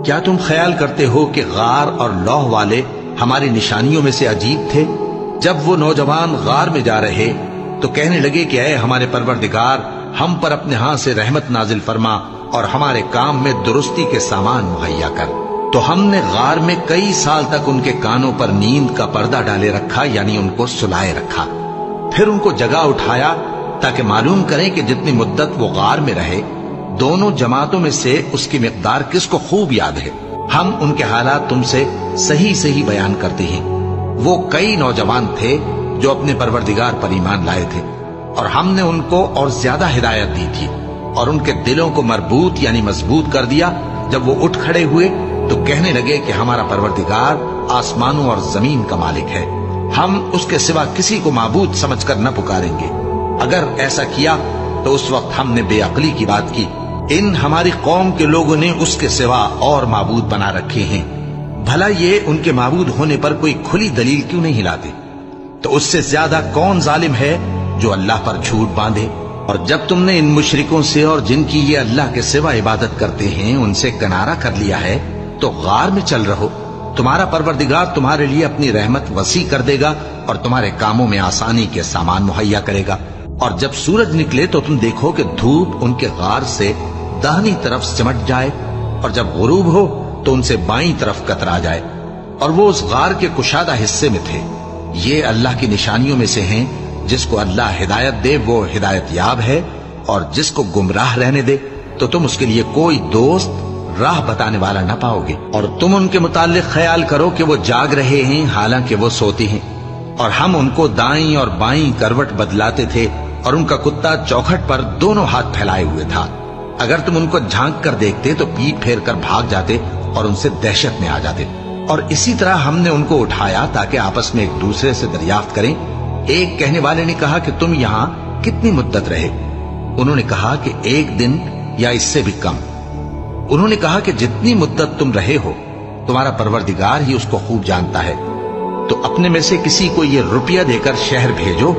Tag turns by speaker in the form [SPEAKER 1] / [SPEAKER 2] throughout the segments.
[SPEAKER 1] کیا تم خیال کرتے ہو کہ غار اور لوح والے ہماری نشانیوں میں سے عجیب تھے؟ جب وہ نوجوان غار میں جا رہے تو کہنے لگے کہ اے ہمارے پروردگار، ہم پر اپنے ہاں سے رحمت نازل فرما اور ہمارے کام میں درستی کے سامان مہیا کر۔ تو ہم نے غار میں کئی سال تک ان کے کانوں پر نیند کا پردہ ڈالے رکھا، یعنی ان کو سلائے رکھا۔ پھر ان کو جگا اٹھایا تاکہ معلوم کریں کہ جتنی مدت وہ غار میں رہے دونوں جماعتوں میں سے اس کی مقدار کس کو خوب یاد ہے۔ ہم ان کے حالات تم سے صحیح صحیح بیان کرتے ہیں۔ وہ کئی نوجوان تھے جو اپنے پروردگار پر ایمان لائے تھے، اور ہم نے ان کو اور زیادہ ہدایت دی تھی اور ان کے دلوں کو مربوط یعنی مضبوط کر دیا۔ جب وہ اٹھ کھڑے ہوئے تو کہنے لگے کہ ہمارا پروردگار آسمانوں اور زمین کا مالک ہے، ہم اس کے سوا کسی کو معبود سمجھ کر نہ پکاریں گے۔ اگر ایسا کیا تو اس وقت ہم نے بے عقلی کی بات کی۔ ان ہماری قوم کے لوگوں نے اس کے سوا اور معبود بنا رکھے ہیں، بھلا یہ ان کے معبود ہونے پر کوئی کھلی دلیل کیوں نہیں لاتے؟ تو اس سے زیادہ کون ظالم ہے جو اللہ پر جھوٹ باندھے؟ اور جب تم نے ان مشرکوں سے اور جن کی یہ اللہ کے سوا عبادت کرتے ہیں ان سے کنارہ کر لیا ہے تو غار میں چل رہو، تمہارا پروردگار تمہارے لیے اپنی رحمت وسیع کر دے گا اور تمہارے کاموں میں آسانی کے سامان مہیا کرے گا۔ اور جب سورج نکلے تو تم دیکھو کہ دھوپ ان کے غار سے داہنی طرف سمٹ جائے، اور جب غروب ہو تو ان سے بائیں طرف کترا جائے، اور وہ اس غار کے کشادہ حصے میں تھے۔ یہ اللہ کی نشانیوں میں سے ہیں، جس کو اللہ ہدایت دے وہ ہدایت یاب ہے، اور جس کو گمراہ رہنے دے تو تم اس کے لیے کوئی دوست راہ بتانے والا نہ پاؤ گے۔ اور تم ان کے متعلق خیال کرو کہ وہ جاگ رہے ہیں حالانکہ وہ سوتے ہیں، اور ہم ان کو دائیں اور بائیں کروٹ بدلاتے تھے، اور ان کا کتا چوکھٹ پر دونوں ہاتھ پھیلائے ہوئے تھا۔ اگر تم ان کو جھانک کر دیکھتے تو پیٹ پھیر کر بھاگ جاتے اور ان سے دہشت میں آ جاتے۔ اور اسی طرح ہم نے ان کو اٹھایا تاکہ آپس میں ایک دوسرے سے دریافت کریں۔ ایک کہنے والے نے کہا کہ تم یہاں کتنی مدت رہے؟ انہوں نے کہا کہ 1 دن یا اس سے بھی کم۔ انہوں نے کہا کہ جتنی مدت تم رہے ہو تمہارا پروردگار ہی اس کو خوب جانتا ہے، تو اپنے میں سے کسی کو یہ روپیہ دے کر شہر بھیجو،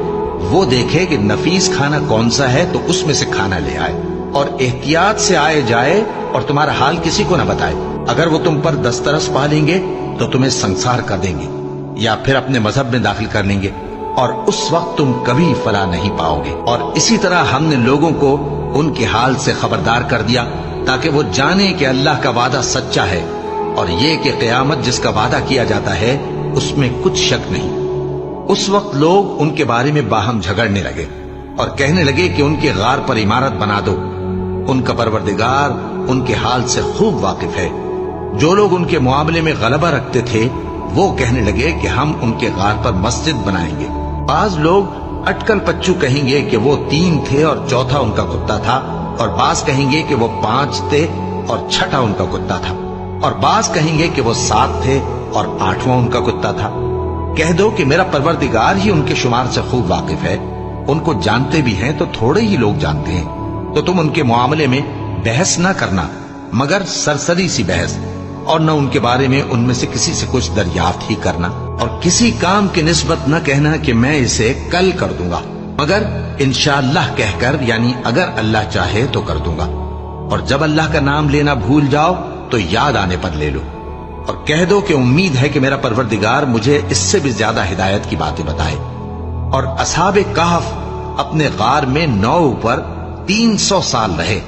[SPEAKER 1] وہ دیکھے کہ نفیس کھانا کون سا ہے تو اس میں سے کھانا لے آئے، اور احتیاط سے آئے جائے اور تمہارا حال کسی کو نہ بتائے۔ اگر وہ تم پر دسترس پا لیں گے تو تمہیں سنسار کر دیں گے یا پھر اپنے مذہب میں داخل کر لیں گے، اور اس وقت تم کبھی فلاح نہیں پاؤ گے۔ اور اسی طرح ہم نے لوگوں کو ان کے حال سے خبردار کر دیا تاکہ وہ جانیں کہ اللہ کا وعدہ سچا ہے، اور یہ کہ قیامت جس کا وعدہ کیا جاتا ہے اس میں کچھ شک نہیں۔ اس وقت لوگ ان کے بارے میں باہم جھگڑنے لگے اور کہنے لگے کہ ان کے غار پر عمارت بنا دو۔ ان کا پروردگار ان کے حال سے خوب واقف ہے۔ جو لوگ ان کے معاملے میں غلبہ رکھتے تھے وہ کہنے لگے کہ ہم ان کے غار پر مسجد بنائیں گے۔ بعض لوگ اٹکل پچو کہیں گے کہ وہ 3 تھے اور چوتھا ان کا کتا تھا، اور بعض کہیں گے کہ وہ 5 تھے اور چھٹا ان کا کتا تھا، اور بعض کہیں گے کہ وہ 7 تھے اور 8واں ان کا کتا تھا۔ کہہ دو کہ میرا پروردگار ہی ان کے شمار سے خوب واقف ہے، ان کو جانتے بھی ہیں تو تھوڑے ہی لوگ جانتے ہیں۔ تو تم ان کے معاملے میں بحث نہ کرنا مگر سرسری سی بحث، اور نہ ان کے بارے میں ان میں سے کسی سے کچھ دریافت ہی کرنا، اور کسی کام کی نسبت نہ کہنا کہ میں اسے کل کر دوں گا، مگر انشاءاللہ کہہ کر یعنی اگر اللہ چاہے تو کر دوں گا۔ اور جب اللہ کا نام لینا بھول جاؤ تو یاد آنے پر لے لو، اور کہہ دو کہ امید ہے کہ میرا پروردگار مجھے اس سے بھی زیادہ ہدایت کی باتیں بتائے۔ اور اصحاب کہف اپنے غار میں 9 پر 300 سال رہے۔